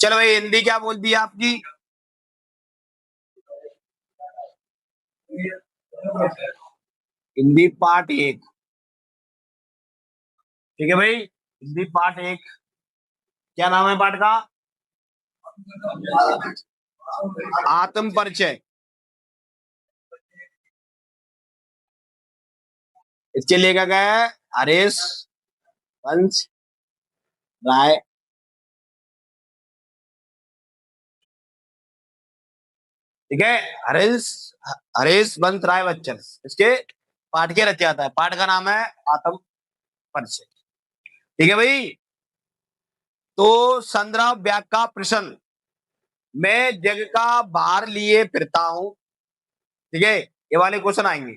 चलो भाई, हिंदी क्या बोल दी आपकी? हिंदी पार्ट एक। ठीक है भाई, हिंदी पार्ट एक। क्या नाम है पार्ट का? आत्म परिचय। इसके लेखक है हरीश वंश राय। ठीक है, हरीश हरीश वंश राय बच्चन इसके पाठ के रचयिता है। पाठ का नाम है आत्म परिचय। ठीक है भाई। तो संदर्भ व्याख्या प्रश्न। मैं जग का भार लिए फिरता हूं। ठीक है, ये वाले क्वेश्चन आएंगे।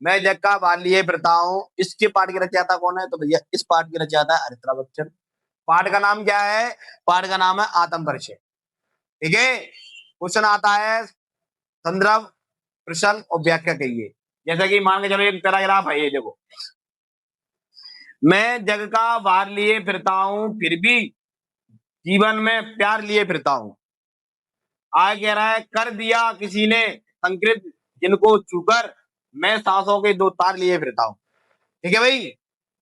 मैं जग का भार लिए फिरता हूं, इसके पाठ की रचयिता कौन है? तो भैया इस पाठ की रचयिता है हरित्रा बच्चन। पाठ का नाम क्या है? पाठ का नाम है आत्म परिचय। ठीक है, क्वेश्चन आता है संदर्भ प्रश्न और व्याख्या कहिए। जैसा कि मान के चलो एक पैराग्राफ है, ये देखो। मैं जग का भार लिए फिरता हूं, फिर भी जीवन में प्यार लिए फिरता हूं। आगे कह रहा है, कर दिया किसी ने संकृत जिनको छूकर, मैं सांसों के दो तार लिए फिरता हूं। ठीक है भाई।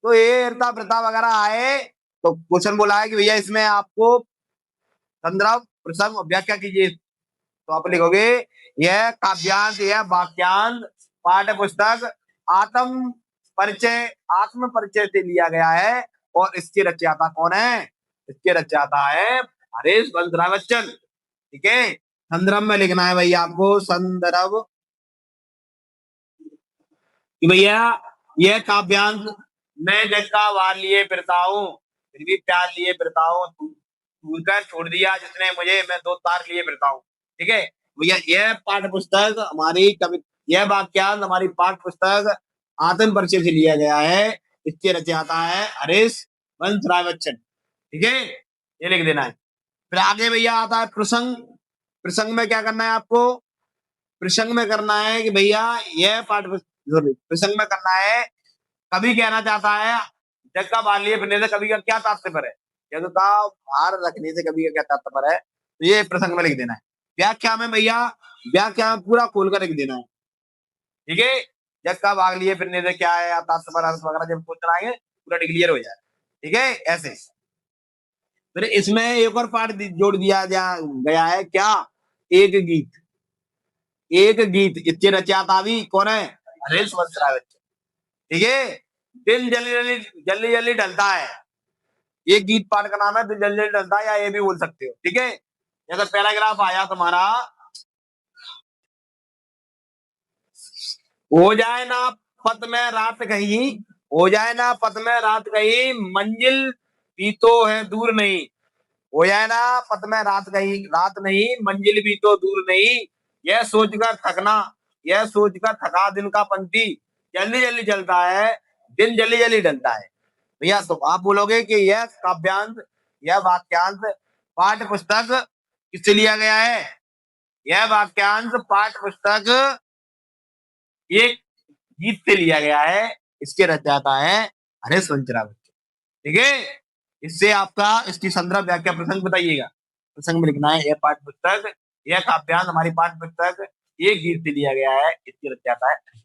तो ये हरता फिरता वगैरह आए तो क्वेश्चन बोला है कि भैया इसमें आपको संदर्भ प्रसंग और व्याख्या कीजिए। तो आप लिखोगे यह काव्यांश, यह वाक्यांश पाठ्य पुस्तक आत्म परिचय, आत्म परिचय से लिया गया है। और इसके रचयिता कौन है? इसके रचयिता है हरीश वंश राय बच्चन। ठीक है, संदर्भ में लिखना है भैया आपको, संदर्भ कि भैया यह काव्यांश, मैं जग का वार लिए फिरता हूँ, फिर भी प्यार लिए फिरता हूँ, तू कर छोड़ दिया जिसने मुझे, मैं दो तार लिए फिरता हूँ। ठीक है भैया, यह पाठ्य पुस्तक हमारी कवि, यह वाक्यांश हमारी पाठ्य पुस्तक आत्म परिचय से लिया गया है। इसके रचयिता है हरीश वंश राय बच्चन। ठीक है, ये लिख देना है। फिर आगे भैया आता है प्रसंग। प्रसंग में क्या करना है आपको? प्रसंग में करना है कि भैया यह पाठ्य पुस्तक, प्रसंग में करना है कवि कहना चाहता है जग का बाल लिए फिरने से कवि का क्या तात्पर्य है, जग का भार रखने से कवि का क्या तात्पर्य है, तो ये प्रसंग में लिख देना है। व्याख्या में भैया, व्याख्या में पूरा खोलकर लिख देना है। ठीक है, जग का भाग लिए फिरने से क्या है तात्पर्य, अर्थ वगैरह जब क्वेश्चन आएंगे पूरा क्लियर हो जाए। ठीक है, ऐसे। फिर इसमें एक और पार्ट जोड़ दिया गया है, क्या? एक गीत। एक गीत, इसके रचयिता भी कौन है? हरीश वंश राय बच्चन। ठीक है, दिन जल्दी जल्दी जल्दी जल्दी ढलता है, ये गीत पाठ का नाम है। दिन जल्दी जल्दी ढलता है, या ये भी बोल सकते हो। ठीक है, जैसे पैराग्राफ आया तुम्हारा, हो जाए ना पथ में रात कहीं, हो जाए ना पथ में रात कहीं, मंजिल भी तो है दूर नहीं। हो जाए ना पथ में रात कहीं, रात नहीं, मंजिल भी तो दूर नहीं, यह सोचकर थकना, यह सोचकर थका दिन का पंथी, जल्दी जल्दी चलता है, दिन जल्दी जल्दी ढलता है। भैया तो आप बोलोगे कि यह काव्यांश, यह वाक्यांश पाठ्य पुस्तक किससे लिया गया है? यह वाक्यांश पाठ्य पुस्तक एक गीत से लिया गया है। इसके रचयिता है हरीश वंश राय बच्चन। ठीक है, इससे आपका इसकी संदर्भ व्याख्या प्रसंग बताइएगा। प्रसंग में लिखना है यह पाठ्य पुस्तक, यह काव्यांश हमारी पाठ्य पुस्तक एक गीत से लिया गया है। इसकी रचयिता है हरीश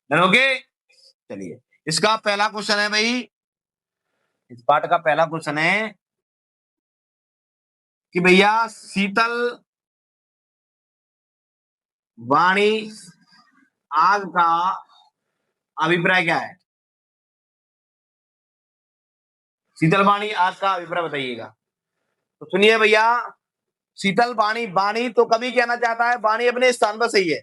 वंश। ओके, चलिए इसका पहला क्वेश्चन है भाई, इस पाठ का पहला क्वेश्चन है कि भैया शीतल वाणी आग का अभिप्राय क्या है? शीतल वाणी आग का अभिप्राय बताइएगा। तो सुनिए भैया, शीतल वाणी, वाणी तो कभी कहना चाहता है, वाणी अपने स्थान पर सही है,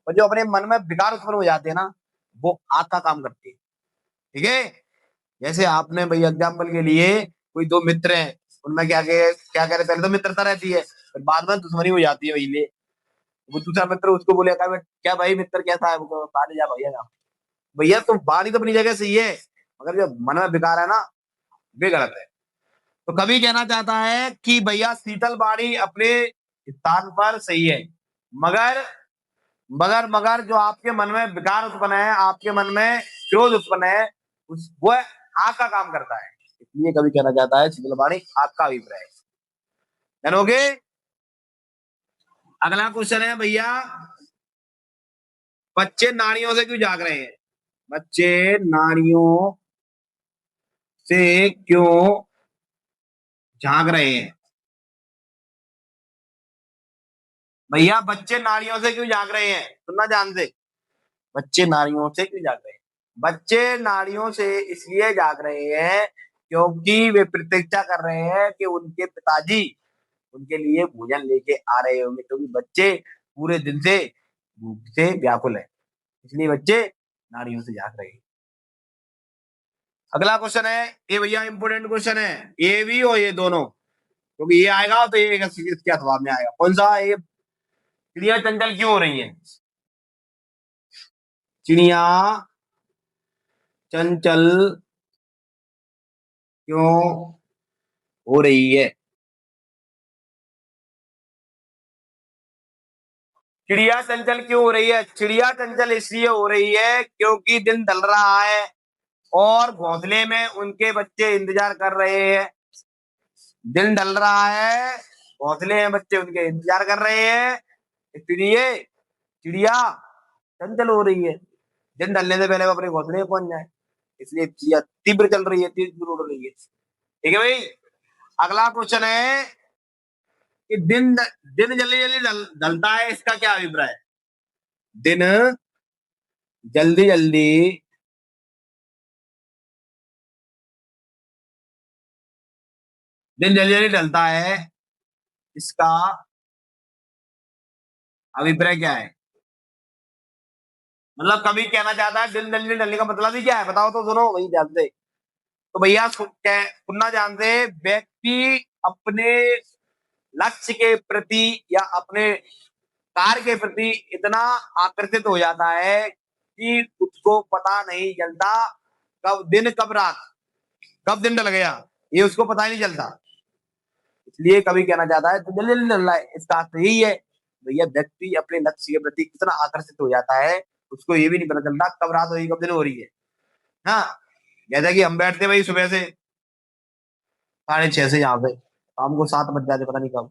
और जो अपने मन में विकार उत्पन्न हो जाते हैं ना, वो आग का काम करती है। ठीक है, जैसे आपने भैया एग्जाम्पल के लिए कोई दो मित्र हैं, उनमें क्या कह रहे, पहले तो मित्रता रहती है, फिर बाद में दुश्मनी हो जाती है। भैया वो दूसरा मित्र उसको बोले क्या भाई मित्र कैसा है, वो साले जा भैया जा। भैया तो वाणी तो अपनी जगह सही है, मगर जो मन में विकार है ना, वे गलत है। तो कभी कहना चाहता है कि भैया शीतल वाणी अपने स्थान पर सही है, मगर मगर जो आपके मन में विकार उत्पन्न है, आपके मन में क्रोध उत्पन्न है, वो आग का काम करता है। इसलिए कभी कहना चाहता है शीतल वाणी आग का अभिप्राय है। डन हो गए। अगला क्वेश्चन है भैया, बच्चे नारियों से क्यों जाग रहे हैं? बच्चे नारियों से क्यों झांक रहे हैं? भैया बच्चे नारियों से क्यों जाग रहे हैं, सुनना ध्यान से। बच्चे नारियों से क्यों जाग रहे हैं? बच्चे नारियों से इसलिए जाग रहे हैं क्योंकि वे प्रतीक्षा कर रहे हैं कि उनके पिताजी उनके लिए भोजन लेके आ रहे होंगे, क्योंकि बच्चे पूरे दिन से भूख से व्याकुल है, इसलिए बच्चे नारियों से जाग रहे हैं। अगला क्वेश्चन है, ये भैया इंपोर्टेंट क्वेश्चन है, ये भी और ये दोनों, क्योंकि ये आएगा तो ये इसके जवाब में आएगा। कौन सा? ये चिड़िया चंचल क्यों हो रही है? चिड़िया चंचल क्यों हो रही है? चिड़िया चंचल क्यों हो रही है? चिड़िया चंचल इसलिए हो रही है क्योंकि दिन ढल रहा है और घोंसले में उनके बच्चे इंतजार कर रहे हैं। दिन ढल रहा है, घोंसले में बच्चे उनके इंतजार कर रहे हैं, इसलिए चिड़िया चंचल हो रही है। दिन ढलने से पहले वो अपने घोंसले में पहुंच जाए, इसलिए चिड़िया तीव्र चल रही है, तीव्र उड़ रही है। ठीक है भाई। अगला क्वेश्चन है कि दिन दिन जल्दी जल्दी ढलता है, इसका क्या अभिप्राय है? दिन जल्दी जल्दी दिन जल्दी जल्दी ढलता है, इसका अभिप्राय क्या है? मतलब कभी कहना चाहता है दिन जल्दी ढलने का मतलब ही क्या है, बताओ तो, सुनो वही ध्यान से। तो भैया सुनना जानते हैं, व्यक्ति अपने लक्ष्य के प्रति या अपने कार्य के प्रति इतना आकर्षित हो जाता है कि उसको पता नहीं चलता कब दिन कब रात, कब दिन ढल गया, ये उसको पता ही नहीं चलता। इसलिए कभी कहना चाहता है तो जल्दी जल्दी ढल रहा है, इसका अर्थ यही है। भैया व्यक्ति अपने लक्ष्य के प्रति इतना आकर्षित हो जाता है, उसको ये भी नहीं पता चलता कब रात हो रही कब दिन हो रही है। हाँ, जैसा कि हम बैठते भाई सुबह से 6:30 से यहाँ पे, शाम को 7 बज जाते, पता नहीं कब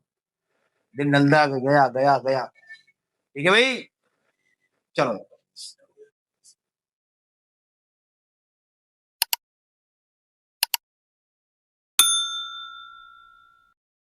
दिन ढलता गया गया गया। ठीक है भाई, चलो।